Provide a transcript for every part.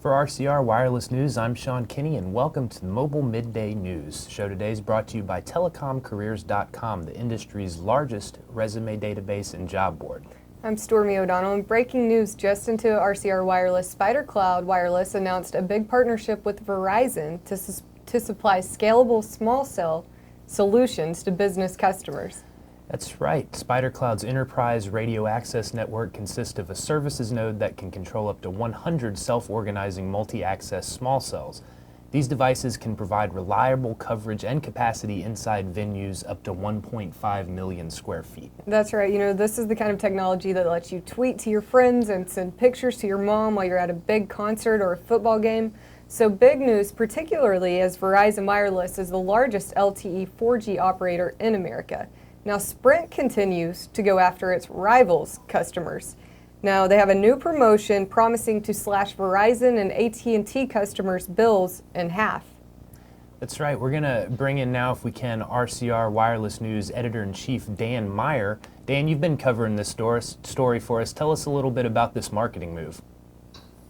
For RCR Wireless News, I'm Sean Kinney, and welcome to the Mobile Midday News. The show today is brought to you by telecomcareers.com, the industry's largest resume database and job board. I'm Stormy O'Donnell, and breaking news just into RCR Wireless. SpiderCloud Wireless announced a big partnership with Verizon to supply scalable small cell solutions to business customers. That's right. SpiderCloud's enterprise radio access network consists of a services node that can control up to 100 self-organizing multi-access small cells. These devices can provide reliable coverage and capacity inside venues up to 1.5 million square feet. That's right. You know, this is the kind of technology that lets you tweet to your friends and send pictures to your mom while you're at a big concert or a football game. So big news, particularly as Verizon Wireless is the largest LTE 4G operator in America. Now, Sprint continues to go after its rivals' customers. Now, they have a new promotion promising to slash Verizon and AT&T customers' bills in half. That's right. We're going to bring in now, if we can, RCR Wireless News Editor-in-Chief Dan Meyer. Dan, you've been covering this story for us. Tell us a little bit about this marketing move.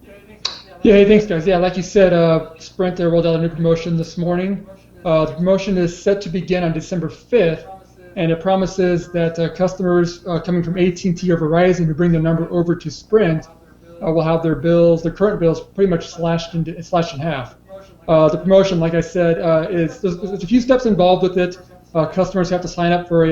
Yeah, hey, thanks, guys. Yeah, like you said, Sprint rolled out a new promotion this morning. The promotion is set to begin on December 5th. And it promises that customers coming from AT&T or Verizon who bring their number over to Sprint will have their current bills, pretty much slashed in half. The promotion, like I said, there's a few steps involved with it. Customers have to sign up for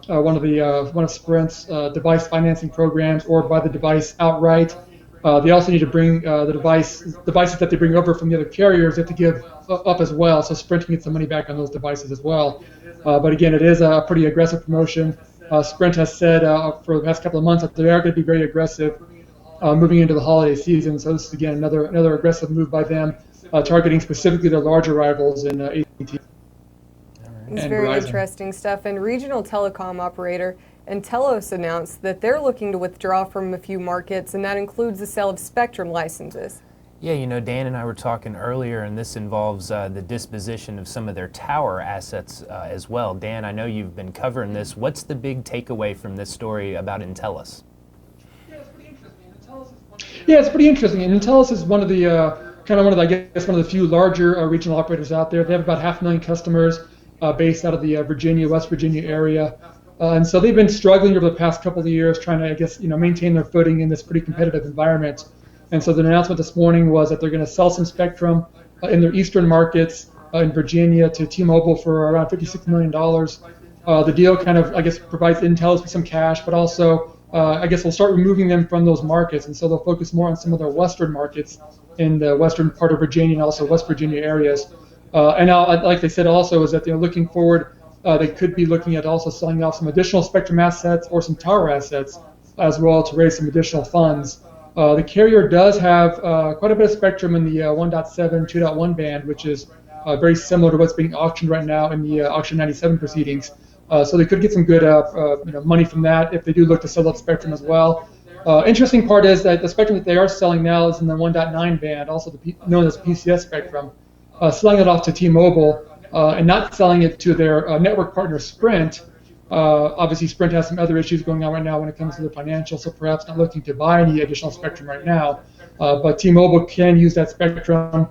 one of Sprint's device financing programs or buy the device outright. They also need to bring the devices that they bring over from the other carriers. They have to give up as well, so Sprint can get some money back on those devices as well. But again, it is a pretty aggressive promotion. Sprint has said for the past couple of months that they are going to be very aggressive moving into the holiday season. So this is, again, another aggressive move by them, targeting specifically their larger rivals in AT&T. It's very Verizon. Interesting stuff. And regional telecom operator Telos announced that they're looking to withdraw from a few markets, and that includes the sale of spectrum licenses. Yeah, you know, Dan and I were talking earlier, and this involves the disposition of some of their tower assets as well. Dan, I know you've been covering this. What's the big takeaway from this story about Intellis? Yeah, it's pretty interesting. And Intellis is one of the one of the few larger regional operators out there. They have about 500,000 customers based out of the West Virginia area. And so they've been struggling over the past couple of years trying to, maintain their footing in this pretty competitive environment. And so the announcement this morning was that they're going to sell some spectrum in their eastern markets in Virginia to T-Mobile for around $56 million. The deal provides Intellis with some cash, but also will start removing them from those markets. And so they'll focus more on some of their western markets in the western part of Virginia and also West Virginia areas. And now, like they said also, is that they're looking forward. They could be looking at also selling off some additional spectrum assets or some tower assets as well to raise some additional funds. The carrier does have quite a bit of spectrum in the 1.7, 2.1 band, which is very similar to what's being auctioned right now in the Auction 97 proceedings. So they could get some good money from that if they do look to sell that spectrum as well. Interesting part is that the spectrum that they are selling now is in the 1.9 band, also known as PCS spectrum. Selling it off to T-Mobile and not selling it to their network partner Sprint. Obviously, Sprint has some other issues going on right now when it comes to the financials, so perhaps not looking to buy any additional spectrum right now. But T-Mobile can use that spectrum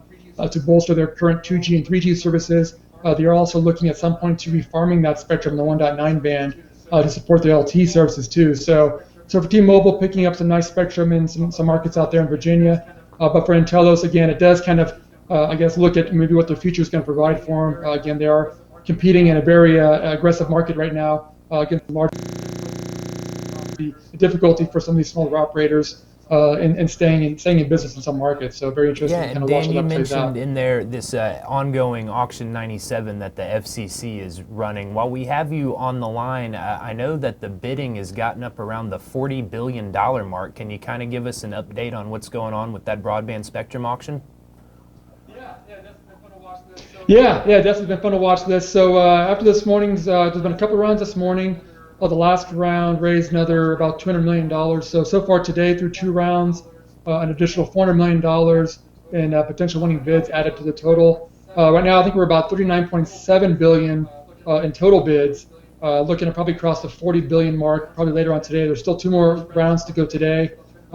to bolster their current 2G and 3G services. They are also looking at some point to refarming that spectrum in the 1.9 band to support their LTE services too. So for T-Mobile, picking up some nice spectrum in some markets out there in Virginia. But for Intellis, again, it does kind of, look at maybe what their future is going to provide for them. Again, they are competing in a very aggressive market right now against large difficulty for some of these smaller operators and staying in business in some markets. So very interesting to kind of watch how that plays out. Dan, you mentioned in there this ongoing Auction 97 that the FCC is running. While we have you on the line, I know that the bidding has gotten up around the $40 billion mark. Can you kind of give us an update on what's going on with that broadband spectrum auction? Yeah, definitely been fun to watch this. So after this morning's, there's been a couple of rounds this morning. The last round raised another about $200 million. So far today, through 2 rounds, an additional $400 million in potential winning bids added to the total. Right now, I think we're about $39.7 billion in total bids. Looking to probably cross the $40 billion mark probably later on today. There's still 2 more rounds to go today.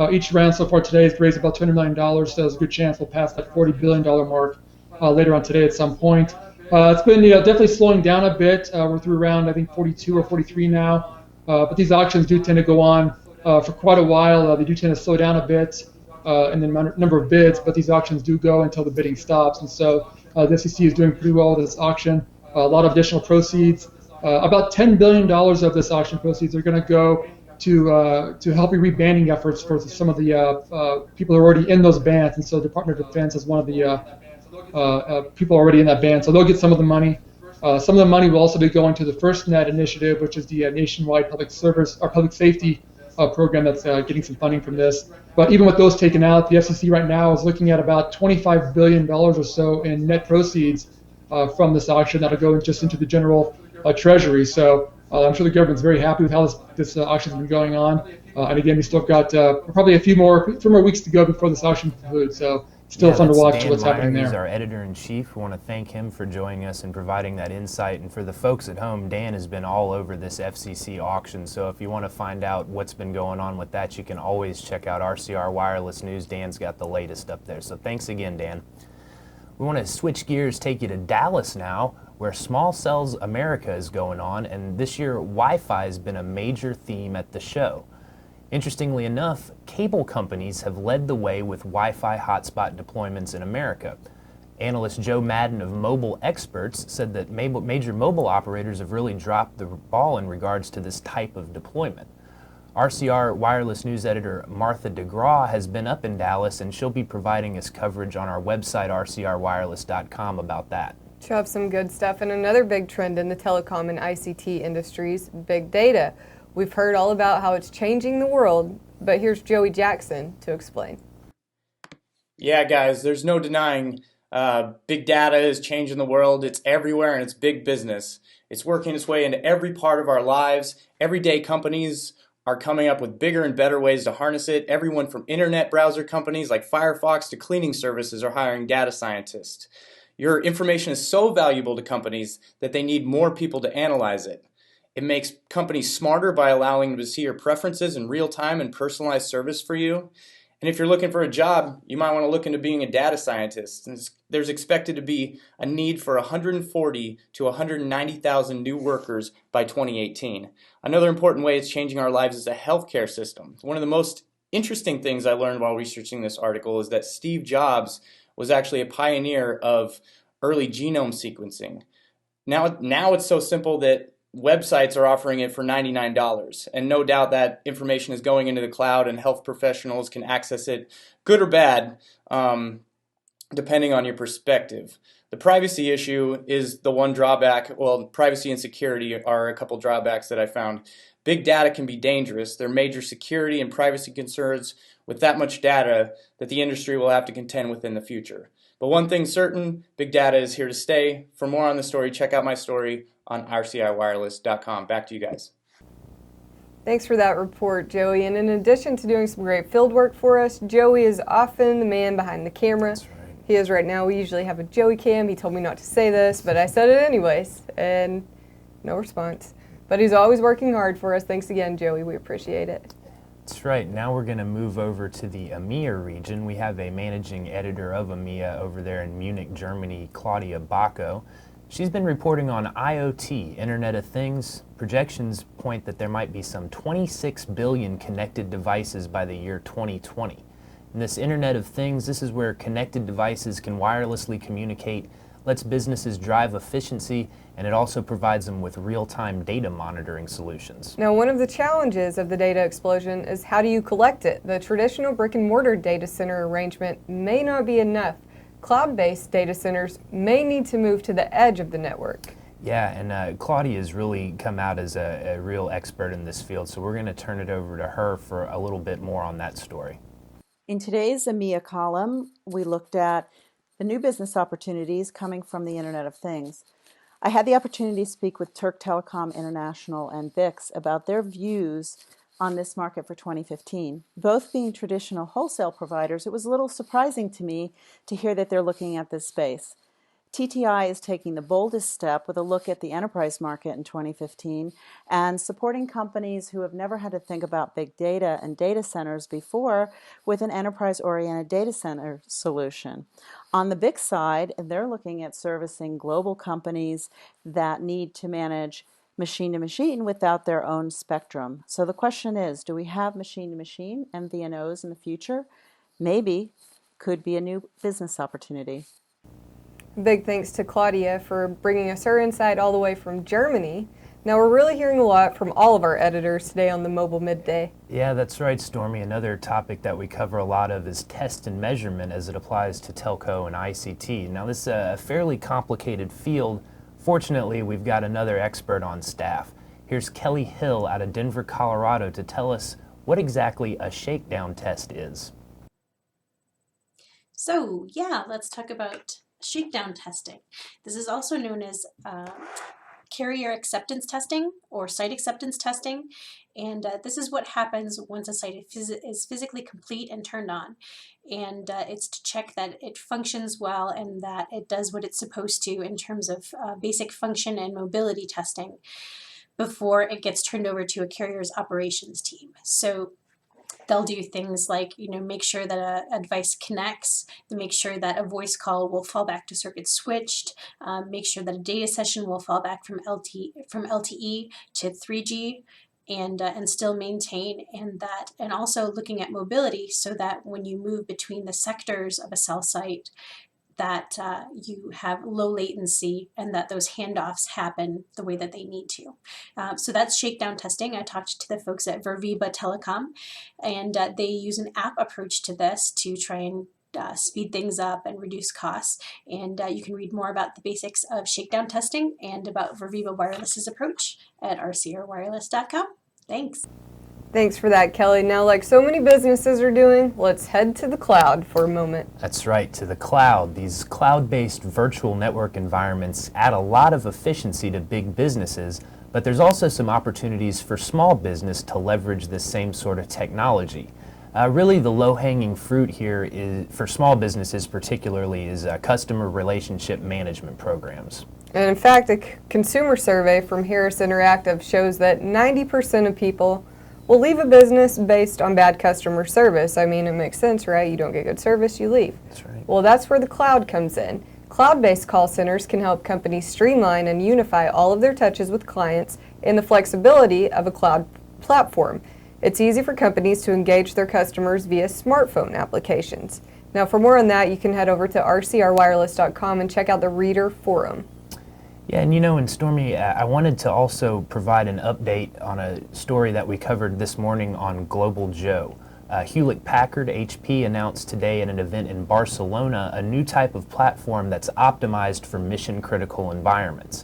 Each round so far today has raised about $200 million, so there's a good chance we'll pass that $40 billion mark later on today at some point. It's been definitely slowing down a bit. We're through around, I think, 42 or 43 now. But these auctions do tend to go on for quite a while. They do tend to slow down a bit in the number of bids, but these auctions do go until the bidding stops. And so the SEC is doing pretty well with this auction. A lot of additional proceeds. About $10 billion of this auction proceeds are going to go to helping rebanding efforts for some of the people who are already in those bans. And so the Department of Defense is one of the people already in that ban. So they'll get some of the money. Some of the money will also be going to the FirstNet initiative, which is the nationwide public service or public safety program that's getting some funding from this. But even with those taken out, the FCC right now is looking at about $25 billion or so in net proceeds from this auction that'll go just into the general treasury. So I'm sure the government's very happy with how this auction's been going on. And again, we still got probably a few more weeks to go before this auction concludes. So still fun to watch what's happening there. He's our editor-in-chief. We want to thank him for joining us and providing that insight. And for the folks at home, Dan has been all over this FCC auction. So if you want to find out what's been going on with that, you can always check out RCR Wireless News. Dan's got the latest up there. So thanks again, Dan. We want to switch gears, take you to Dallas now, where Small Cells America is going on. And this year, Wi-Fi has been a major theme at the show. Interestingly enough, cable companies have led the way with Wi-Fi hotspot deployments in America. Analyst Joe Madden of Mobile Experts said that major mobile operators have really dropped the ball in regards to this type of deployment. RCR Wireless News editor Martha DeGraw has been up in Dallas, and she'll be providing us coverage on our website, rcrwireless.com, about that. She'll have some good stuff. And another big trend in the telecom and ICT industries, big data. We've heard all about how it's changing the world, but here's Joey Jackson to explain. Yeah, guys, there's no denying big data is changing the world. It's everywhere, and it's big business. It's working its way into every part of our lives. Everyday companies are coming up with bigger and better ways to harness it. Everyone from internet browser companies like Firefox to cleaning services are hiring data scientists. Your information is so valuable to companies that they need more people to analyze it. It makes companies smarter by allowing them to see your preferences in real time and personalized service for you. And if you're looking for a job, you might want to look into being a data scientist. And there's expected to be a need for 140 to 190,000 new workers by 2018. Another important way it's changing our lives is the healthcare system. One of the most interesting things I learned while researching this article is that Steve Jobs was actually a pioneer of early genome sequencing. Now it's so simple that websites are offering it for $99, and no doubt that information is going into the cloud and health professionals can access it, good or bad, depending on your perspective. The privacy issue is the one drawback. Well, privacy and security are a couple drawbacks that I found. Big data can be dangerous. There are major security and privacy concerns with that much data that the industry will have to contend with in the future. But one thing's certain, big data is here to stay. For more on the story, check out my story on rciwireless.com. Back to you guys. Thanks for that report, Joey. And in addition to doing some great field work for us, Joey is often the man behind the camera. That's right. He is right now. We usually have a Joey cam. He told me not to say this, but I said it anyways, and no response. But he's always working hard for us. Thanks again, Joey. We appreciate it. That's right. Now we're going to move over to the EMEA region. We have a managing editor of EMEA over there in Munich, Germany, Claudia Bacco. She's been reporting on IoT, Internet of Things. Projections point that there might be some 26 billion connected devices by the year 2020. And this Internet of Things, this is where connected devices can wirelessly communicate, lets businesses drive efficiency, and it also provides them with real-time data monitoring solutions. Now, one of the challenges of the data explosion is how do you collect it? The traditional brick-and-mortar data center arrangement may not be enough. Cloud-based data centers may need to move to the edge of the network. Yeah, and Claudia has really come out as a real expert in this field, so we're going to turn it over to her for a little bit more on that story. In today's EMEA column, we looked at the new business opportunities coming from the Internet of Things. I had the opportunity to speak with Turk Telecom International and VIX about their views on this market for 2015. Both being traditional wholesale providers, it was a little surprising to me to hear that they're looking at this space. TTI is taking the boldest step with a look at the enterprise market in 2015 and supporting companies who have never had to think about big data and data centers before with an enterprise-oriented data center solution. On the big side, they're looking at servicing global companies that need to manage machine to machine without their own spectrum. So the question is, do we have machine to machine MVNOs in the future? Maybe. Could be a new business opportunity. Big thanks to Claudia for bringing us her insight all the way from Germany. Now we're really hearing a lot from all of our editors today on the Mobile Midday. Yeah, that's right, Stormy. Another topic that we cover a lot of is test and measurement as it applies to telco and ICT. Now this is a fairly complicated field. Fortunately, we've got another expert on staff. Here's Kelly Hill out of Denver, Colorado to tell us what exactly a shakedown test is. So yeah, let's talk about shakedown testing. This is also known as carrier acceptance testing or site acceptance testing, and this is what happens once a site is physically complete and turned on, and it's to check that it functions well and that it does what it's supposed to in terms of basic function and mobility testing before it gets turned over to a carrier's operations team. So they'll do things like, make sure that a device connects, make sure that a voice call will fall back to circuit switched, make sure that a data session will fall back from LTE to 3G, and still maintain, and also looking at mobility so that when you move between the sectors of a cell site, that you have low latency and that those handoffs happen the way that they need to. So that's shakedown testing. I talked to the folks at Verviba Telecom, and they use an app approach to this to try and speed things up and reduce costs. And you can read more about the basics of shakedown testing and about Verviba Wireless's approach at rcrwireless.com. Thanks. Thanks for that, Kelly. Now, like so many businesses are doing, let's head to the cloud for a moment. That's right, to the cloud. These cloud-based virtual network environments add a lot of efficiency to big businesses, but there's also some opportunities for small business to leverage this same sort of technology. Really, the low-hanging fruit here is, for small businesses particularly, is customer relationship management programs. And in fact, a consumer survey from Harris Interactive shows that 90% of people will leave a business based on bad customer service. I mean, it makes sense, right? You don't get good service, you leave. That's right. Well, that's where the cloud comes in. Cloud-based call centers can help companies streamline and unify all of their touches with clients in the flexibility of a cloud platform. It's easy for companies to engage their customers via smartphone applications. Now, for more on that, you can head over to rcrwireless.com and check out the Reader Forum. Yeah, and Stormy, I wanted to also provide an update on a story that we covered this morning on Global Joe. Hewlett-Packard, HP, announced today at an event in Barcelona a new type of platform that's optimized for mission-critical environments.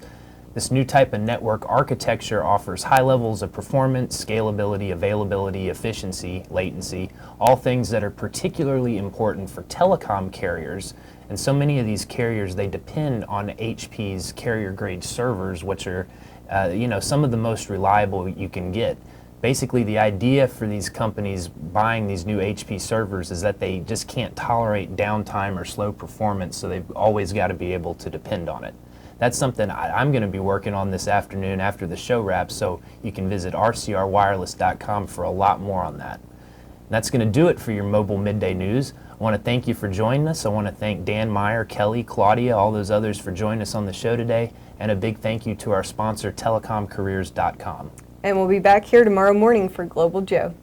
This new type of network architecture offers high levels of performance, scalability, availability, efficiency, latency, all things that are particularly important for telecom carriers. And so many of these carriers, they depend on HP's carrier-grade servers, which are, some of the most reliable you can get. Basically, the idea for these companies buying these new HP servers is that they just can't tolerate downtime or slow performance, so they've always got to be able to depend on it. That's something I'm going to be working on this afternoon after the show wraps, so you can visit rcrwireless.com for a lot more on that. And that's going to do it for your Mobile Midday News. I want to thank you for joining us. I want to thank Dan Meyer, Kelly, Claudia, all those others for joining us on the show today, and a big thank you to our sponsor, telecomcareers.com. And we'll be back here tomorrow morning for Global Joe.